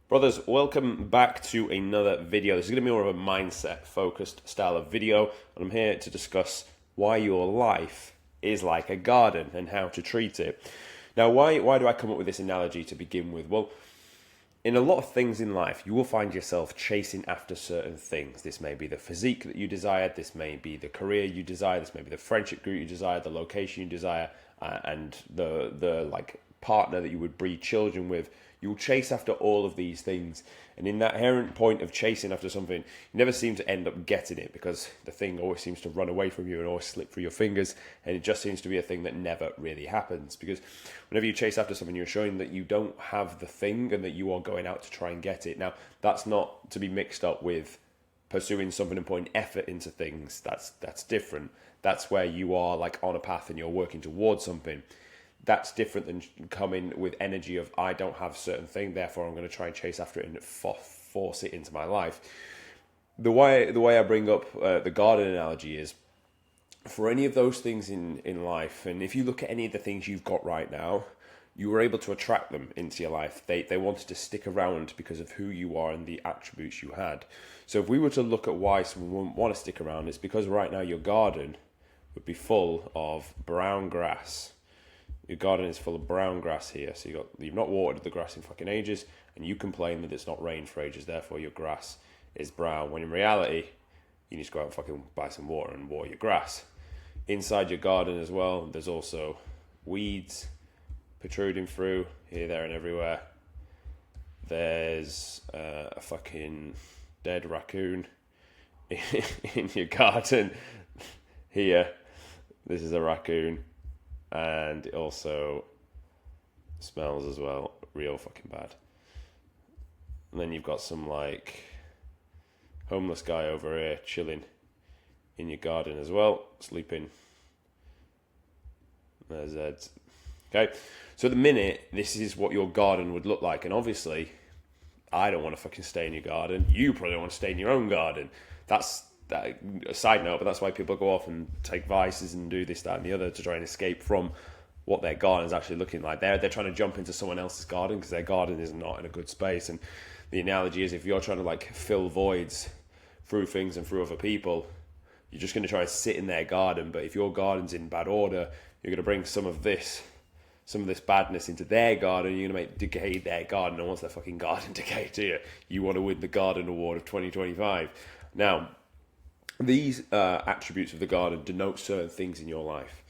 Brothers, welcome back to another video. This is going to be more of a mindset focused style of video, and I'm here to discuss why your life is like a garden and how to treat it. Now, why do I come up with this analogy to begin with? Well, in a lot of things in life, you will find yourself chasing after certain things. This may be the physique that you desire, this may be the career you desire, this may be the friendship group you desire, the location you desire, and the like partner that you would breed children with. You'll chase after all of these things, and in that inherent point of chasing after something, you never seem to end up getting it because the thing always seems to run away from you and always slip through your fingers, and it just seems to be a thing that never really happens. Because whenever you chase after something, you're showing that you don't have the thing and that you are going out to try and get it. Now, that's not to be mixed up with pursuing something and putting effort into things. That's different. That's where you are like on a path and you're working towards something. That's different than coming with energy of I don't have a certain thing, therefore I'm going to try and chase after it and force it into my life. The way I bring up the garden analogy is for any of those things in life, and if you look at any of the things you've got right now, you were able to attract them into your life. They wanted to stick around because of who you are and the attributes you had. So if we were to look at why someone wouldn't want to stick around, it's because right now your garden would be full of brown grass. Your garden is full of brown grass here, so you've not watered the grass in fucking ages, and you complain that it's not rained for ages, therefore your grass is brown, when in reality, you need to go out and fucking buy some water and water your grass. Inside your garden as well, there's also weeds protruding through, here, there, and everywhere. There's a fucking dead raccoon in your garden. Here, this is a raccoon. And it also smells as well, real fucking bad. And then you've got some like homeless guy over here chilling in your garden as well, sleeping. There's Ed. Okay, so at the minute, this is what your garden would look like, and obviously, I don't want to fucking stay in your garden. You probably don't want to stay in your own garden. That's a side note, but that's why people go off and take vices and do this, that, and the other to try and escape from what their garden is actually looking like. They're trying to jump into someone else's garden because their garden is not in a good space. And the analogy is if you're trying to like fill voids through things and through other people, you're just going to try and sit in their garden. But if your garden's in bad order, you're going to bring some of this badness into their garden. You're going to make decay their garden. No one wants their fucking garden decay to you. You want to win the garden award of 2025. Now, these attributes of the garden denote certain things in your life.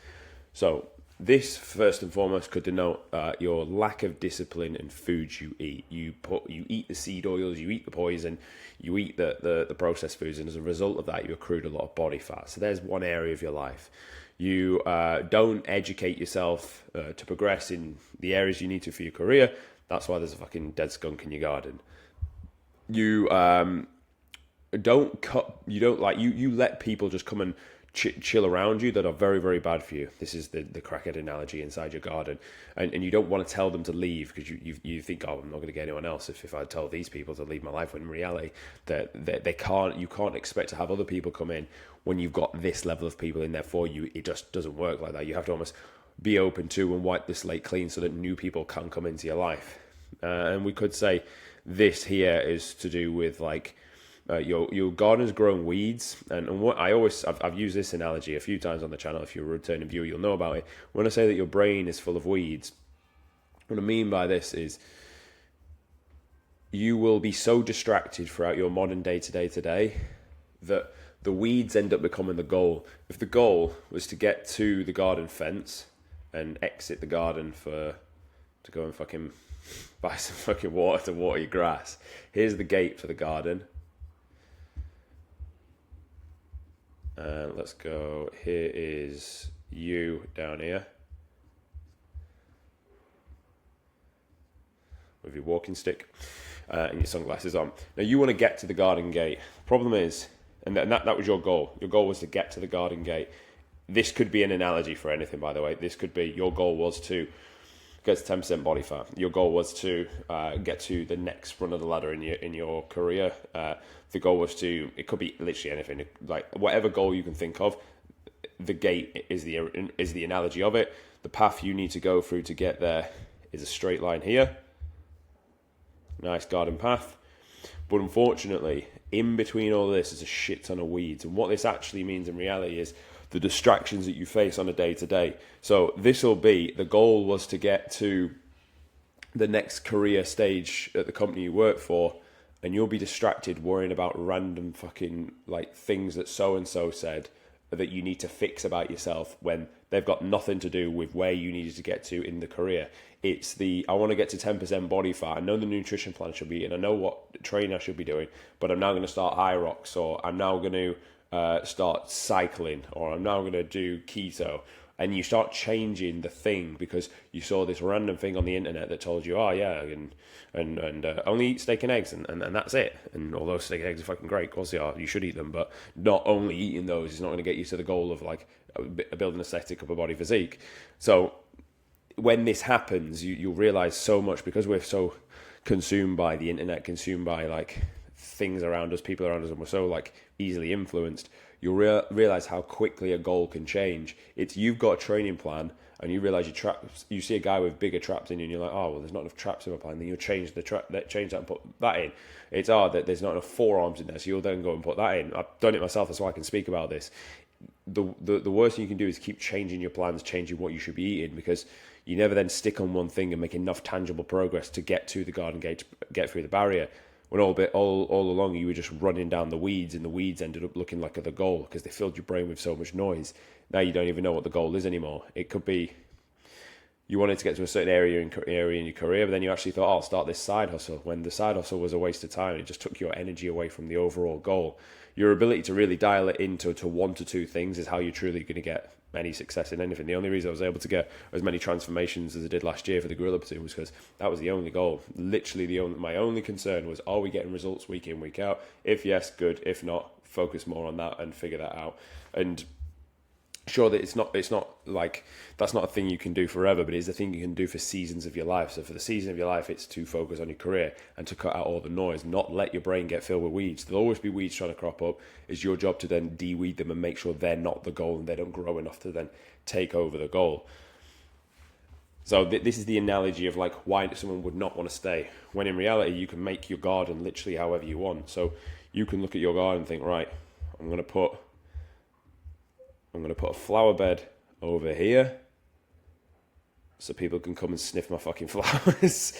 So this, first and foremost, could denote your lack of discipline in foods you eat. You eat the seed oils, you eat the poison, you eat the processed foods, and as a result of that, you accrued a lot of body fat. So there's one area of your life. You don't educate yourself to progress in the areas you need to for your career. That's why there's a fucking dead skunk in your garden. You you let people just come and chill around you that are very, very bad for you. This is the crackhead analogy inside your garden, and you don't want to tell them to leave because you think, oh, I'm not going to get anyone else if I tell these people to leave my life, when in reality that you can't expect to have other people come in when you've got this level of people in there for you. It just doesn't work like that. You have to almost be open to and wipe the slate clean so that new people can come into your life. And we could say this here is to do with like your garden's growing weeds, and what I've used this analogy a few times on the channel. If you're a returning viewer, you'll know about it. When I say that your brain is full of weeds, what I mean by this is you will be so distracted throughout your modern day-to-day today that the weeds end up becoming the goal. If the goal was to get to the garden fence and exit the garden to go and fucking buy some fucking water to water your grass, here's the gate for the garden. Let's go. Here is you down here with your walking stick and your sunglasses on. Now you want to get to the garden gate. Problem is, and that was your goal. Your goal was to get to the garden gate. This could be an analogy for anything, by the way. This could be your goal was to get to 10% body fat. Your goal was to get to the next run of the ladder in your career. The goal was to, it could be literally anything, like whatever goal you can think of. The gate is the analogy of it. The path you need to go through to get there is a straight line here. nice garden path. But unfortunately, in between all this is a shit ton of weeds. And what this actually means in reality is the distractions that you face on a day-to-day. So this will be, the goal was to get to the next career stage at the company you work for, and you'll be distracted worrying about random fucking like things that so-and-so said that you need to fix about yourself when they've got nothing to do with where you needed to get to in the career. It's the, I want to get to 10% body fat. I know the nutrition plan should be, and I know what training I should be doing, but I'm now going to start high rocks, or I'm now going to start cycling, or I'm now going to do keto. And you start changing the thing because you saw this random thing on the internet that told you, oh yeah, and only eat steak and eggs, and that's it. And although steak and eggs are fucking great, of course they are, you should eat them, but not only eating those is not going to get you to the goal of like building aesthetic upper body physique. So when this happens, you'll realize so much, because we're so consumed by the internet, consumed by like things around us, people around us, and we're so like easily influenced. You'll realize how quickly a goal can change. It's, you've got a training plan and you realize you see a guy with bigger traps in you and you're like, oh, well, there's not enough traps in my plan. Then you'll change change that and put that in. It's that there's not enough forearms in there, so you'll then go and put that in. I've done it myself, that's why I can speak about this. The worst thing you can do is keep changing your plans, changing what you should be eating, because you never then stick on one thing and make enough tangible progress to get to the garden gate, get through the barrier. When all along you were just running down the weeds, and the weeds ended up looking like the goal because they filled your brain with so much noise. Now you don't even know what the goal is anymore. It could be you wanted to get to a certain area in your career, but then you actually thought, oh, I'll start this side hustle, when the side hustle was a waste of time. It just took your energy away from the overall goal. Your ability to really dial it into one to two things is how you're truly going to get any success in anything. The only reason I was able to get as many transformations as I did last year for the Gorilla Platoon was because that was the only goal. Literally my only concern was, are we getting results week in, week out? If yes, good. If not, focus more on that and figure that out. And sure that it's not like that's not a thing you can do forever, but it's a thing you can do for seasons of your life. So for the season of your life, it's to focus on your career and to cut out all the noise, not let your brain get filled with weeds. There'll always be weeds trying to crop up. It's your job to then de-weed them and make sure they're not the goal and they don't grow enough to then take over the goal. So this is the analogy of like why someone would not want to stay, when in reality you can make your garden literally however you want. So you can look at your garden and think, right, I'm going to put a flower bed over here so people can come and sniff my fucking flowers.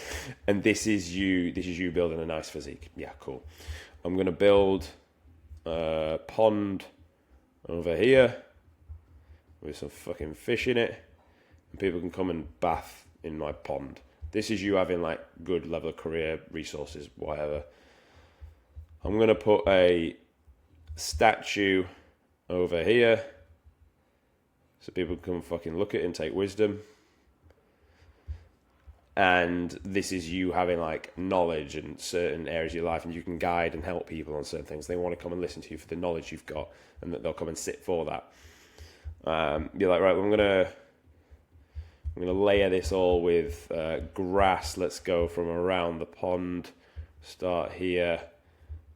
And this is you building a nice physique. Yeah, cool. I'm going to build a pond over here with some fucking fish in it, and people can come and bath in my pond. This is you having like good level of career resources, whatever. I'm going to put a statue over here so people can come and fucking look at it and take wisdom. And this is you having like knowledge in certain areas of your life, and you can guide and help people on certain things. They want to come and listen to you for the knowledge you've got, and that they'll come and sit for that. You're like, right, well, I'm gonna layer this all with grass. Let's go from around the pond, start here,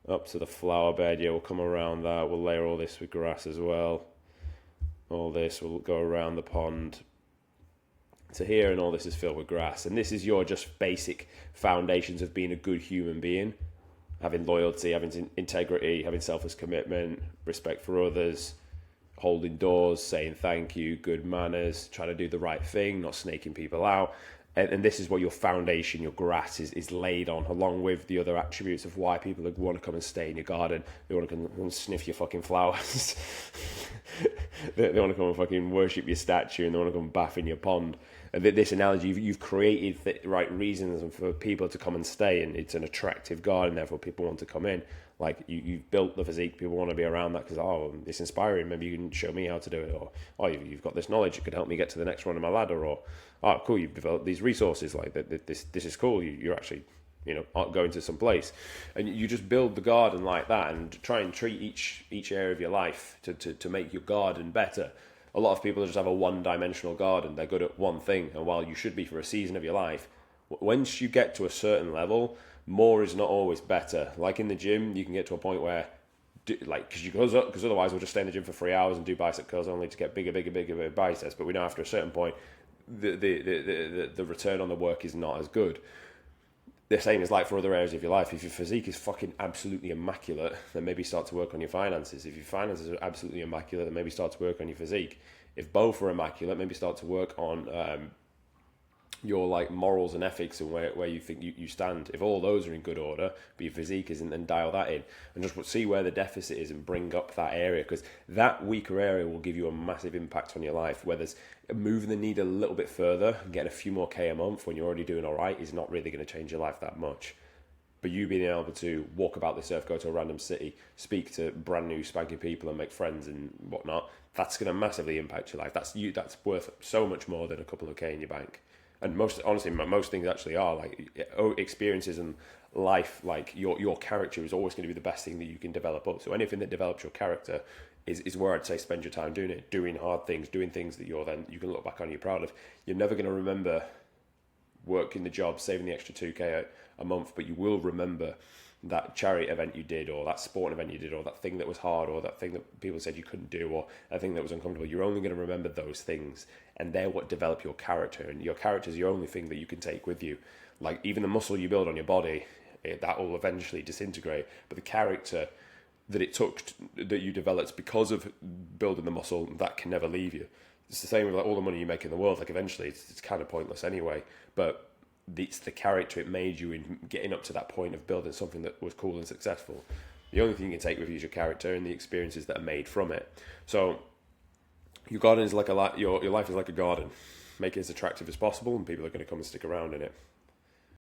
up to the flower bed. Yeah, we'll come around that. We'll layer all this with grass as well. All this will go around the pond to here, and all this is filled with grass. And this is your just basic foundations of being a good human being, having loyalty, having integrity, having selfless commitment, respect for others, holding doors, saying thank you, good manners, trying to do the right thing, not snaking people out. And this is what your foundation, your grass is laid on, along with the other attributes of why people want to come and stay in your garden. They want to come and sniff your fucking flowers. They want to come and fucking worship your statue, and they want to come and bath in your pond. And this analogy, you've created the right reasons for people to come and stay, and it's an attractive garden, therefore people want to come in. Like you've built the physique, people want to be around that because, oh, it's inspiring, maybe you can show me how to do it, or oh, you've got this knowledge, it could help me get to the next run of my ladder, or oh, cool, you've developed these resources, like this is cool, you're actually, going to some place. And you just build the garden like that and try and treat each area of your life to make your garden better. A lot of people just have a one-dimensional garden. They're good at one thing, and while you should be for a season of your life, once you get to a certain level, more is not always better. Like in the gym, you can get to a point where, because otherwise we'll just stay in the gym for 3 hours and do bicep curls only to get bigger biceps. But we know after a certain point, the return on the work is not as good. the same is like for other areas of your life. If your physique is fucking absolutely immaculate, then maybe start to work on your finances. If your finances are absolutely immaculate, then maybe start to work on your physique. If both are immaculate, maybe start to work on your like morals and ethics and where you think you stand. If all those are in good order, but your physique isn't, then dial that in and just see where the deficit is and bring up that area, because that weaker area will give you a massive impact on your life. Where there's moving the needle a little bit further and getting a few more K a month when you're already doing all right is not really going to change your life that much. But you being able to walk about this earth, go to a random city, speak to brand new spanky people and make friends and whatnot, that's going to massively impact your life. That's worth so much more than a couple of K in your bank. And most things actually are like experiences and life. Like your character is always going to be the best thing that you can develop up. So anything that develops your character is where I'd say spend your time doing it, doing hard things, doing things that you can look back on and you're proud of. You're never going to remember working the job, saving the extra 2K a month, but you will remember that charity event you did, or that sporting event you did, or that thing that was hard, or that thing that people said you couldn't do, or a thing that was uncomfortable. You're only going to remember those things, and they're what develop your character, and your character is your only thing that you can take with you. Like even the muscle you build on your body, that will eventually disintegrate, but the character that it took, that you developed because of building the muscle, that can never leave you. It's the same with like all the money you make in the world. Like eventually it's kind of pointless anyway, but it's the character it made you in getting up to that point of building something that was cool and successful. The only thing you can take with you is your character and the experiences that are made from it. So your garden is like your life is like a garden. Make it as attractive as possible, and people are going to come and stick around in it.